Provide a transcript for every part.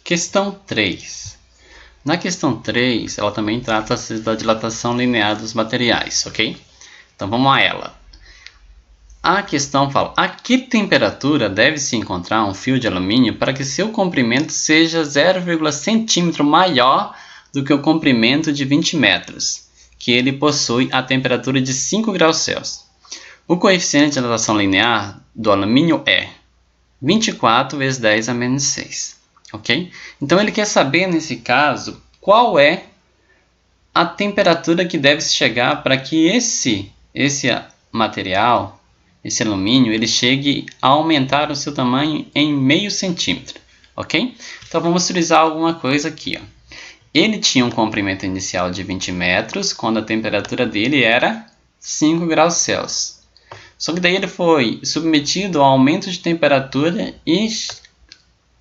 Questão 3. Na questão 3, ela também trata-se da dilatação linear dos materiais, ok? Então vamos a ela. A questão fala: a que temperatura deve-se encontrar um fio de alumínio para que seu comprimento seja 0,1 centímetro maior do que o comprimento de 20 metros, que ele possui a temperatura de 5 graus Celsius? O coeficiente de dilatação linear do alumínio é 24 vezes 10 a menos 6. Ok? Então ele quer saber, nesse caso, qual é a temperatura que deve chegar para que esse material, esse alumínio, ele chegue a aumentar o seu tamanho em meio centímetro. Ok? Então vamos utilizar alguma coisa aqui. Ó. Ele tinha um comprimento inicial de 20 metros, quando a temperatura dele era 5 graus Celsius. Só que daí ele foi submetido ao aumento de temperatura e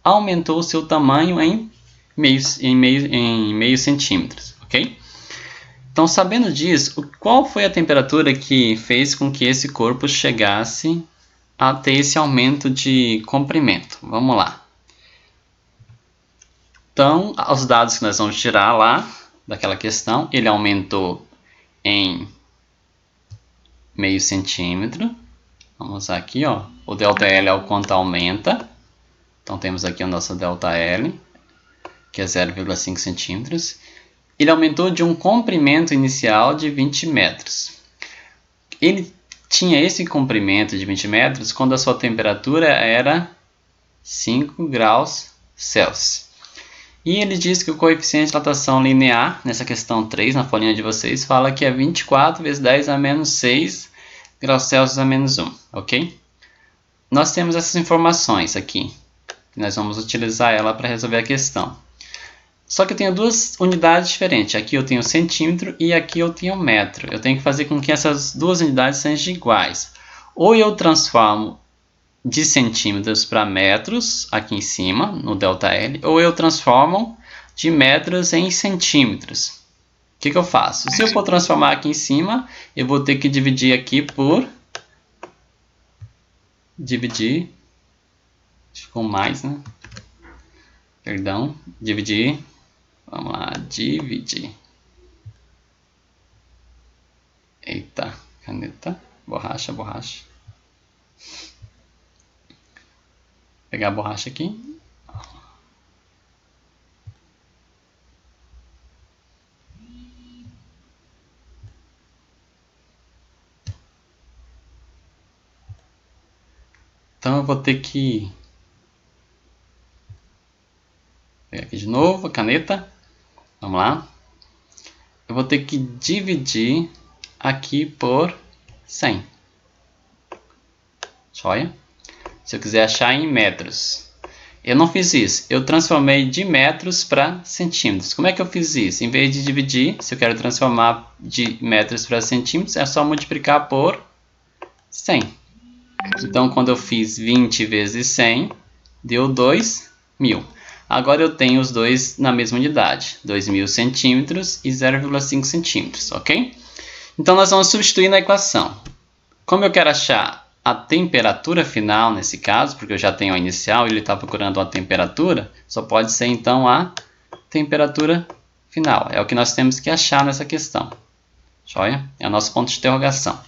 aumentou o seu tamanho em meio centímetros, ok? Então, sabendo disso, qual foi a temperatura que fez com que esse corpo chegasse a ter esse aumento de comprimento? Vamos lá. Então, os dados que nós vamos tirar lá daquela questão, ele aumentou em meio centímetro. Vamos usar aqui, ó, o ΔL é o quanto aumenta. Então temos aqui o nosso ΔL, que é 0,5 centímetros. Ele aumentou de um comprimento inicial de 20 metros. Ele tinha esse comprimento de 20 metros quando a sua temperatura era 5 graus Celsius. E ele diz que o coeficiente de dilatação linear, nessa questão 3, na folhinha de vocês, fala que é 24 vezes 10 a menos 6 graus Celsius a menos 1, ok? Nós temos essas informações aqui. Nós vamos utilizar ela para resolver a questão. Só que eu tenho duas unidades diferentes. Aqui eu tenho centímetro e aqui eu tenho metro. Eu tenho que fazer com que essas duas unidades sejam iguais. Ou eu transformo de centímetros para metros, aqui em cima, no ΔL, ou eu transformo de metros em centímetros. O que eu faço? Se eu for transformar aqui em cima, eu vou ter que dividir aqui por... Dividir... Ficou mais, né? Perdão. Dividir... Vamos lá, dividir. Eita, caneta, borracha. Pegar a borracha aqui. Então eu vou ter que pegar aqui de novo a caneta. Vamos lá. Eu vou ter que dividir aqui por 100. Joia? Se eu quiser achar em metros. Eu não fiz isso. Eu transformei de metros para centímetros. Como é que eu fiz isso? Em vez de dividir, se eu quero transformar de metros para centímetros, é só multiplicar por 100. Então, quando eu fiz 20 vezes 100, deu 2.000. Agora eu tenho os dois na mesma unidade, 2.000 centímetros e 0,5 centímetros, ok? Então nós vamos substituir na equação. Como eu quero achar a temperatura final nesse caso, porque eu já tenho a inicial e ele está procurando uma temperatura, só pode ser então a temperatura final. É o que nós temos que achar nessa questão. Joia? É o nosso ponto de interrogação.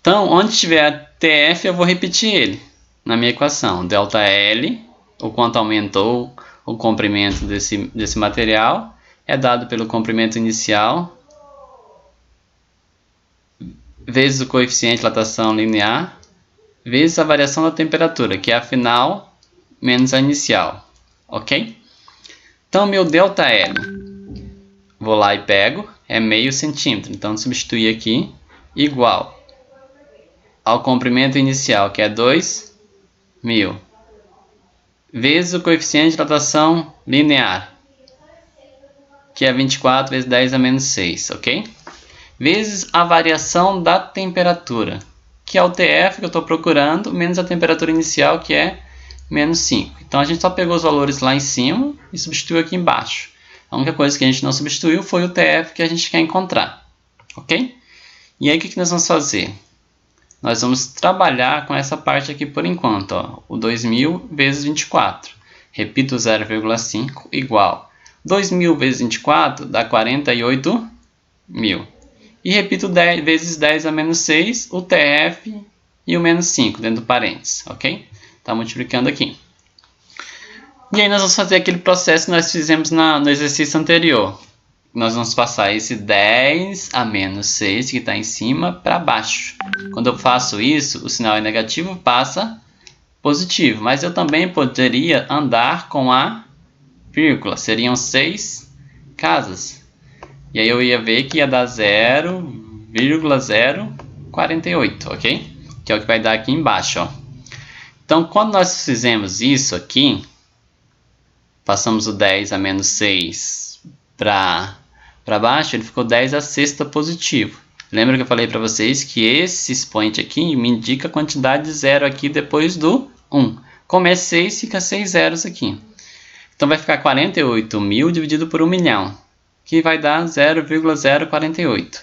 Então, onde tiver TF, eu vou repetir ele na minha equação. ΔL, o quanto aumentou o comprimento desse material, é dado pelo comprimento inicial vezes o coeficiente de dilatação linear vezes a variação da temperatura, que é a final menos a inicial. Ok? Então, meu ΔL, vou lá e pego, é meio centímetro. Então, substituir aqui, igual ao comprimento inicial, que é 2.000, vezes o coeficiente de dilatação linear, que é 24 vezes 10 a menos 6, ok? Vezes a variação da temperatura, que é o TF que eu estou procurando, menos a temperatura inicial, que é menos 5. Então, a gente só pegou os valores lá em cima e substituiu aqui embaixo. A única coisa que a gente não substituiu foi o TF que a gente quer encontrar, ok? E aí, o que nós vamos fazer? Nós vamos trabalhar com essa parte aqui por enquanto, ó, o 2.000 vezes 24, Repito, 0,5 igual 2.000 vezes 24 dá 48.000. E repito 10 vezes 10 a menos 6, o TF e o menos 5 dentro do parênteses, ok? Está multiplicando aqui. E aí nós vamos fazer aquele processo que nós fizemos no exercício anterior. Nós vamos passar esse 10 a menos 6 que está em cima para baixo. Quando eu faço isso, o sinal é negativo, passa positivo. Mas eu também poderia andar com a vírgula. Seriam 6 casas. E aí eu ia ver que ia dar 0,048, ok? Que é o que vai dar aqui embaixo, ó. Então, quando nós fizemos isso aqui, passamos o 10 a menos 6 para baixo, ele ficou 10 a sexta positivo. Lembra que eu falei para vocês que esse expoente aqui me indica a quantidade de zero aqui depois do 1. Como é 6, fica 6 zeros aqui. Então vai ficar 48.000 dividido por 1 milhão, que vai dar 0,048.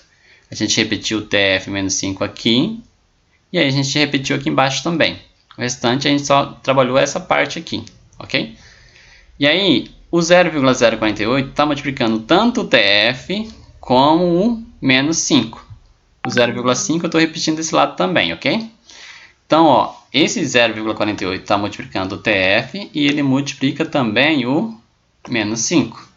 A gente repetiu o TF menos 5 aqui, e aí a gente repetiu aqui embaixo também. O restante a gente só trabalhou essa parte aqui, ok? E aí, o 0,048 está multiplicando tanto o TF como o menos 5. O 0,5 eu estou repetindo desse lado também, ok? Então, ó, esse 0,48 está multiplicando o TF e ele multiplica também o menos 5,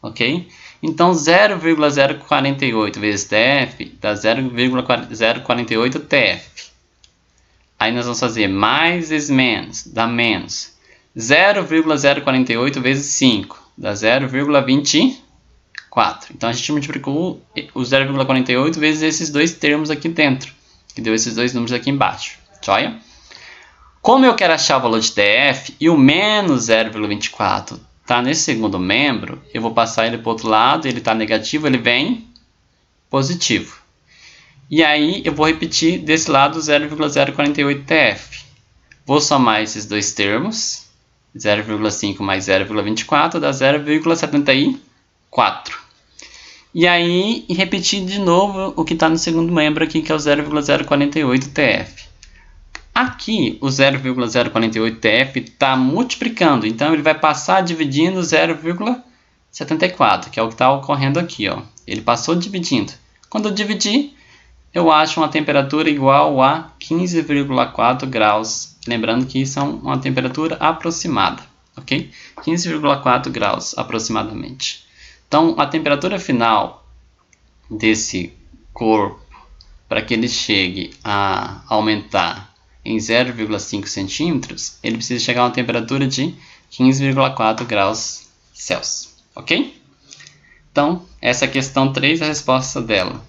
ok? Então, 0,048 vezes TF dá 0,048 TF. Aí nós vamos fazer mais vezes menos, dá menos. 0,048 vezes 5 dá 0,24. Então a gente multiplicou o 0,48 vezes esses dois termos aqui dentro, que deu esses dois números aqui embaixo. Joia? Como eu quero achar o valor de TF e o menos 0,24 está nesse segundo membro, eu vou passar ele para o outro lado, ele está negativo, ele vem positivo. E aí eu vou repetir desse lado 0,048 TF. Vou somar esses dois termos. 0,5 mais 0,24 dá 0,74. E aí, repetir de novo o que está no segundo membro aqui, que é o 0,048 TF. Aqui, o 0,048 TF está multiplicando, então ele vai passar dividindo 0,74, que é o que está ocorrendo aqui, ó. Ele passou dividindo. Quando eu dividir, eu acho uma temperatura igual a 15,4 graus. Lembrando que isso é uma temperatura aproximada, ok? 15,4 graus aproximadamente. Então, a temperatura final desse corpo, para que ele chegue a aumentar em 0,5 centímetros, ele precisa chegar a uma temperatura de 15,4 graus Celsius, ok? Então, essa é a questão 3, a resposta dela.